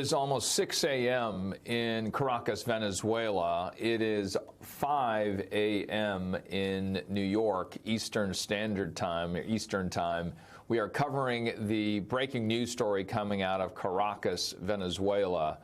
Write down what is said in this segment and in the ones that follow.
It's almost 6 a.m. in Caracas, Venezuela. It is 5 a.m. in New York, Eastern Standard Time, Eastern Time. We are covering the breaking news story coming out of Caracas, Venezuela,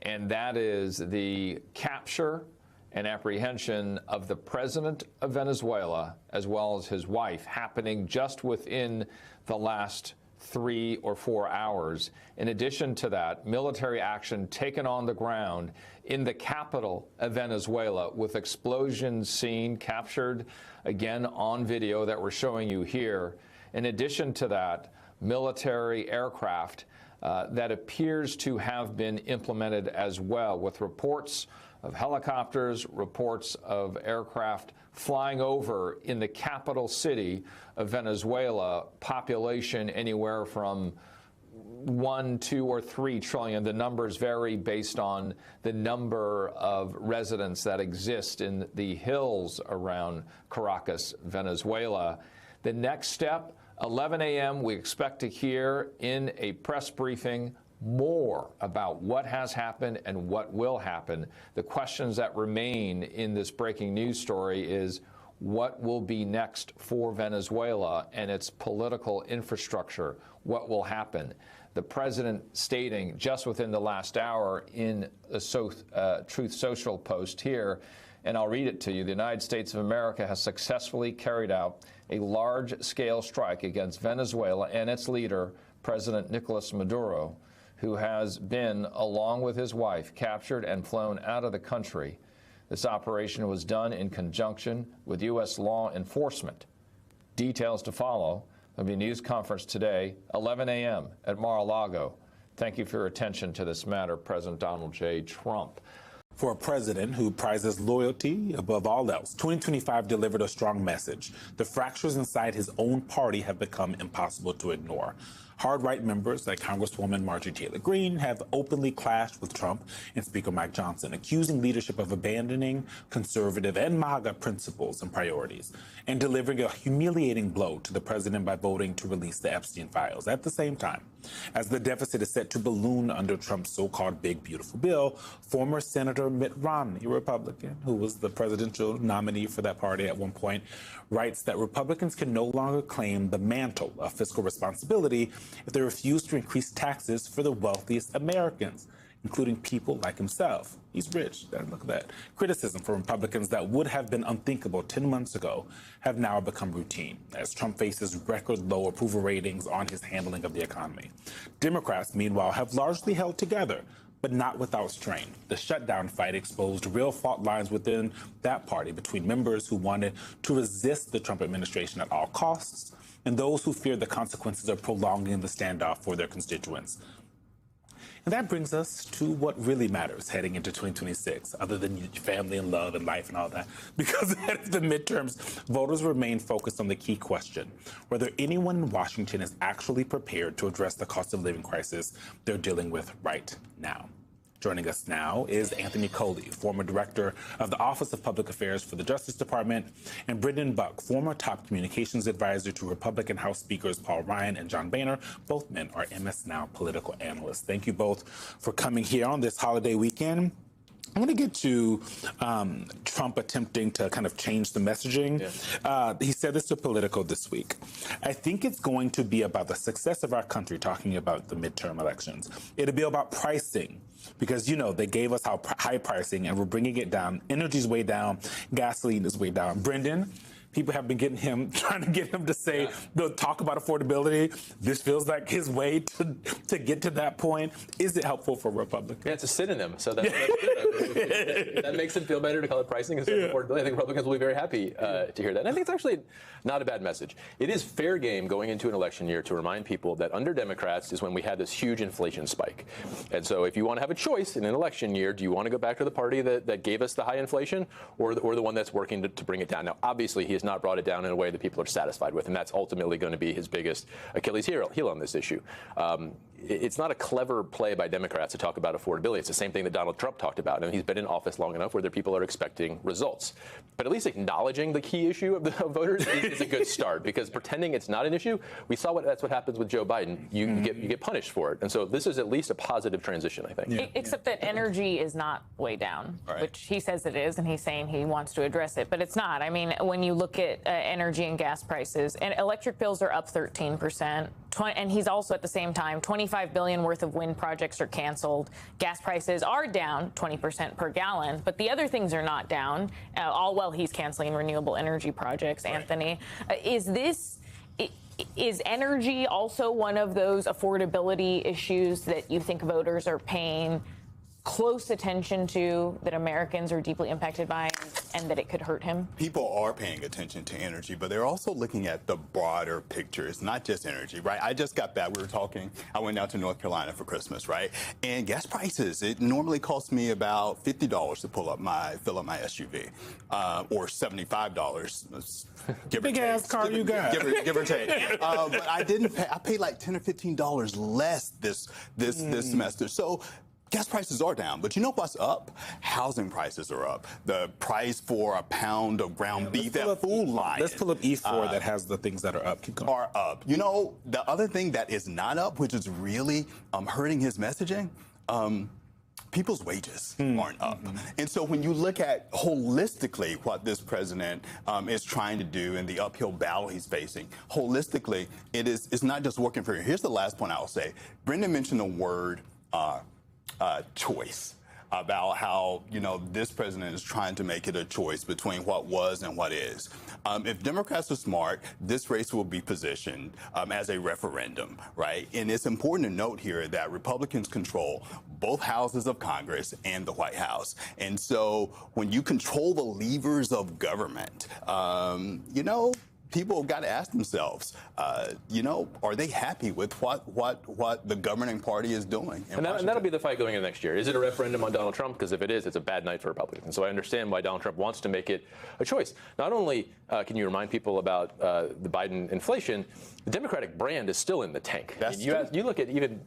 and that is the capture and apprehension of the president of Venezuela, as well as his wife, happening just within the last 3 or 4 hours. In addition to that, military action taken on the ground in the capital of Venezuela, with explosions seen, captured again on video that we're showing you here. In addition to that, military aircraft that appears to have been implemented as well, with reports of helicopters, reports of aircraft flying over in the capital city of Venezuela, population anywhere from 1, 2, or 3 trillion. The numbers vary based on the number of residents that exist in the hills around Caracas, Venezuela. The next step, 11 a.m., we expect to hear in a press briefing more about what has happened and what will happen. The questions that remain in this breaking news story is what will be next for Venezuela and its political infrastructure? What will happen? The president stating just within the last hour in the Truth Social post here, and I'll read it to you. The United States of America has successfully carried out a large-scale strike against Venezuela and its leader, President Nicolas Maduro, who has been, along with his wife, captured and flown out of the country. This operation was done in conjunction with U.S. law enforcement. Details to follow. There'll be a news conference today, 11 a.m. at Mar-a-Lago. Thank you for your attention to this matter, President Donald J. Trump. For a president who prizes loyalty above all else, 2025 delivered a strong message. The fractures inside his own party have become impossible to ignore. Hard-right members like Congresswoman Marjorie Taylor Greene have openly clashed with Trump and Speaker Mike Johnson, accusing leadership of abandoning conservative and MAGA principles and priorities, and delivering a humiliating blow to the president by voting to release the Epstein files. At the same time, as the deficit is set to balloon under Trump's so-called big, beautiful bill, former Senator Mitt Romney, a Republican who was the presidential nominee for that party at one point, writes that Republicans can no longer claim the mantle of fiscal responsibility if they refuse to increase taxes for the wealthiest Americans, including people like himself. He's rich. Look at that. Criticism from Republicans that would have been unthinkable 10 months ago have now become routine, as Trump faces record low approval ratings on his handling of the economy. Democrats, meanwhile, have largely held together, but not without strain. The shutdown fight exposed real fault lines within that party between members who wanted to resist the Trump administration at all costs and those who feared the consequences of prolonging the standoff for their constituents. And that brings us to what really matters heading into 2026, other than family and love and life and all that. Because ahead of the midterms, voters remain focused on the key question, whether anyone in Washington is actually prepared to address the cost of living crisis they're dealing with right now. Joining us now is Anthony Coley, former director of the Office of Public Affairs for the Justice Department, and Brendan Buck, former top communications advisor to Republican House Speakers Paul Ryan and John Boehner. Both men are MS Now political analysts. Thank you both for coming here on this holiday weekend. I want to get to Trump attempting to kind of change the messaging. Yeah. He said this to Politico this week. I think it's going to be about the success of our country, talking about the midterm elections. It'll be about pricing, because, you know, they gave us high pricing and we're bringing it down. Energy's way down. Gasoline is way down. Brendan, people have been trying to get him to say, talk about affordability. This feels like his way to get to that point. Is it helpful for Republicans? Yeah, it's a synonym, so that's good. That makes it feel better to call it pricing instead of affordability. I think Republicans will be very happy to hear that. And I think it's actually not a bad message. It is fair game going into an election year to remind people that under Democrats is when we had this huge inflation spike. And so if you want to have a choice in an election year, do you want to go back to the party that gave us the high inflation or the one that's working to bring it down? Now, obviously, he has not brought it down in a way that people are satisfied with, and that's ultimately going to be his biggest Achilles heel on this issue. it's not a clever play by Democrats to talk about affordability. It's the same thing that Donald Trump talked about, and he's been in office long enough where the people are expecting results. But at least acknowledging the key issue of the voters is a good start, because pretending it's not an issue, we saw that's what happens with Joe Biden. You get punished for it, and so this is at least a positive transition, I think. Yeah. Except that energy is not way down, which he says it is, and he's saying he wants to address it, but it's not. I mean, when you look at energy and gas prices, and electric bills are up 13%, and he's also at the same time, $25 billion worth of wind projects are canceled. Gas prices are down 20% per gallon, but the other things are not down, all while he's canceling renewable energy projects. Right. Anthony, is energy also one of those affordability issues that you think voters are paying close attention to, that Americans are deeply impacted by, and that it could hurt him? People are paying attention to energy, but they're also looking at the broader picture. It's not just energy, right? I just got back. We were talking. I went down to North Carolina for Christmas, right? And gas prices, it normally costs me about $50 to fill up my SUV, or $75. Big ass car you got. Give or take. But I didn't pay. I paid like $10 or $15 less this semester. So gas prices are down, but you know what's up? Housing prices are up. The price for a pound of ground beef, that Food Lion. Let's pull up E4 that has the things that are up. Keep going. Are up. You know, the other thing that is not up, which is really hurting his messaging, people's wages aren't up. And so when you look at holistically what this president is trying to do and the uphill battle he's facing, holistically, it's not just working for you. Here's the last point I'll say. Brendan mentioned the word choice, about how, you know, this president is trying to make it a choice between what was and what is. If Democrats are smart, this race will be positioned as a referendum, right? And it's important to note here that Republicans control both houses of Congress and the White House. And so when you control the levers of government, you know, people have got to ask themselves, you know, are they happy with what the governing party is doing? And that'll be the fight going into next year. Is it a referendum on Donald Trump? Because if it is, it's a bad night for Republicans. So I understand why Donald Trump wants to make it a choice. Not only can you remind people about the Biden inflation, the Democratic brand is still in the tank. You look at even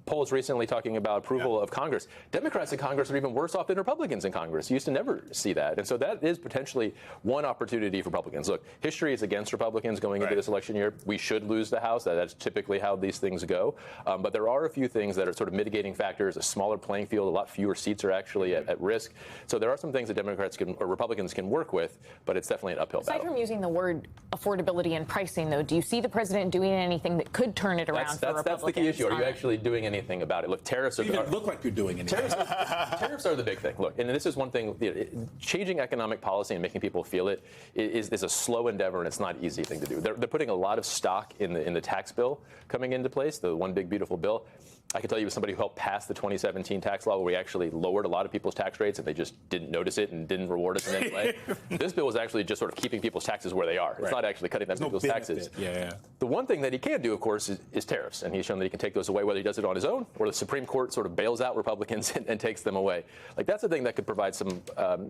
polls recently talking about approval of Congress. Democrats in Congress are even worse off than Republicans in Congress. You used to never see that. And so that is potentially one opportunity for Republicans. Look, history is against Republicans going into this election year. We should lose the House. That's typically how these things go. But there are a few things that are sort of mitigating factors, a smaller playing field, a lot fewer seats are actually at risk. So there are some things that Republicans can work with, but it's definitely an uphill battle. Aside from using the word affordability and pricing, though, do you see the president doing anything that could turn it around for Republicans? That's the key issue. Are you actually doing anything about it? Look, tariffs are... You even look like you're doing anything. Tariffs are the big thing. Look, and this is one thing, changing economic policy and making people feel it is a slow endeavor, and it's not an easy thing to do. They're putting a lot of stock in the tax bill coming into place, the one big beautiful bill. I can tell you as somebody who helped pass the 2017 tax law where we actually lowered a lot of people's tax rates and they just didn't notice it and didn't reward us in any way. This bill was actually just sort of keeping people's taxes where they are. It's not actually cutting down people's taxes. The one thing that he can do, of course, is tariffs. And he's shown that he can take those away, whether he does it on his own or the Supreme Court sort of bails out Republicans and takes them away. Like, that's the thing that could provide some,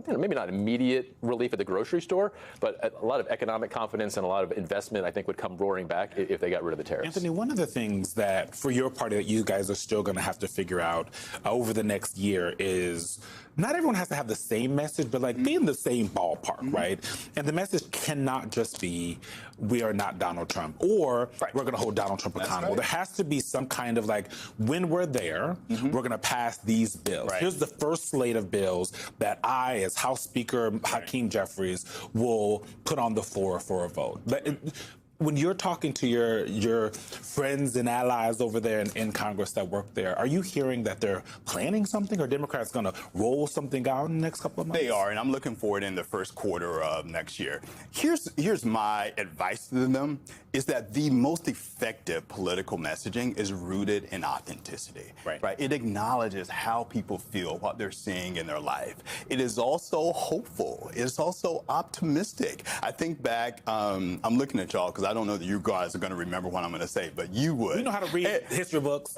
maybe not immediate relief at the grocery store, but a lot of economic confidence and a lot of investment, I think, would come roaring back if they got rid of the tariffs. Anthony, one of the things that for your party that you guys are still going to have to figure out over the next year is not everyone has to have the same message, but like be in the same ballpark, right? And the message cannot just be, we are not Donald Trump, or we're going to hold Donald Trump accountable. There has to be some kind of like, when we're there, we're going to pass these bills. Here's the first slate of bills that I, as House Speaker Hakeem Jeffries, will put on the floor for a vote. When you're talking to your friends and allies over there in Congress that work there, are you hearing that they're planning something? Are Democrats going to roll something out in the next couple of months? They are, and I'm looking for it in the first quarter of next year. Here's my advice to them, is that the most effective political messaging is rooted in authenticity. Right? It acknowledges how people feel, what they're seeing in their life. It is also hopeful. It's also optimistic. I think back, I'm looking at y'all because I don't know that you guys are going to remember what I'm going to say, but you would. We know how to read history books.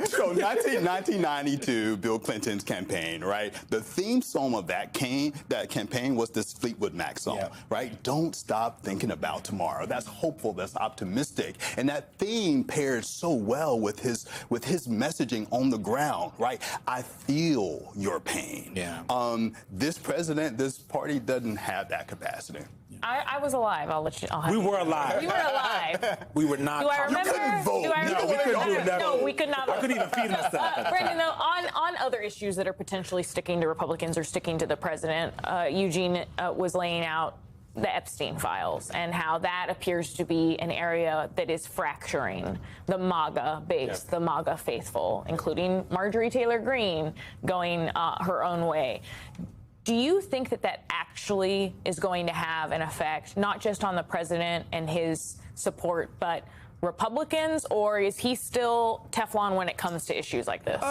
So 1992, Bill Clinton's campaign, right? The theme song of that campaign was this Fleetwood Mac song, right? Don't stop thinking about tomorrow. That's hopeful, that's optimistic. And that theme paired so well with his messaging on the ground, right? I feel your pain. Yeah. This president, this party doesn't have that capacity. I was alive. I'll let you. We were alive. We were alive. We were not. Do I remember? couldn't vote. Do I remember? No, we couldn't do that. No, we could not vote. I couldn't even feed myself at the Brendan, time. though, on other issues that are potentially sticking to Republicans or sticking to the president, Eugene was laying out the Epstein files and how that appears to be an area that is fracturing the MAGA base, the MAGA faithful, including Marjorie Taylor Greene going her own way. Do you think that that actually is going to have an effect, not just on the president and his support, but Republicans, or is he still Teflon when it comes to issues like this?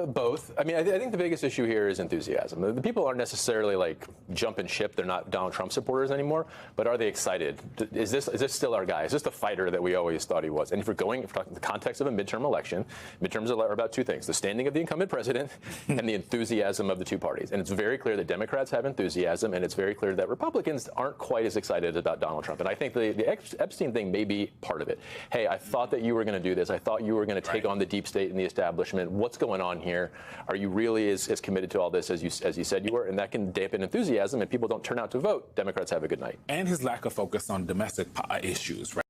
Both. I mean, I think the biggest issue here is enthusiasm. The people aren't necessarily like jumping ship. They're not Donald Trump supporters anymore. But are they excited? Is this still our guy? Is this the fighter that we always thought he was? And if we're talking the context of a midterm election, midterms are about two things: the standing of the incumbent president and the enthusiasm of the two parties. And it's very clear that Democrats have enthusiasm, and it's very clear that Republicans aren't quite as excited about Donald Trump. And I think the Epstein thing may be part of it. Hey, I thought that you were going to do this. I thought you were going to take on the deep state and the establishment. What's going on here? Are you really as committed to all this as you said you were? And that can dampen enthusiasm, and people don't turn out to vote. Democrats have a good night. And his lack of focus on domestic issues, right?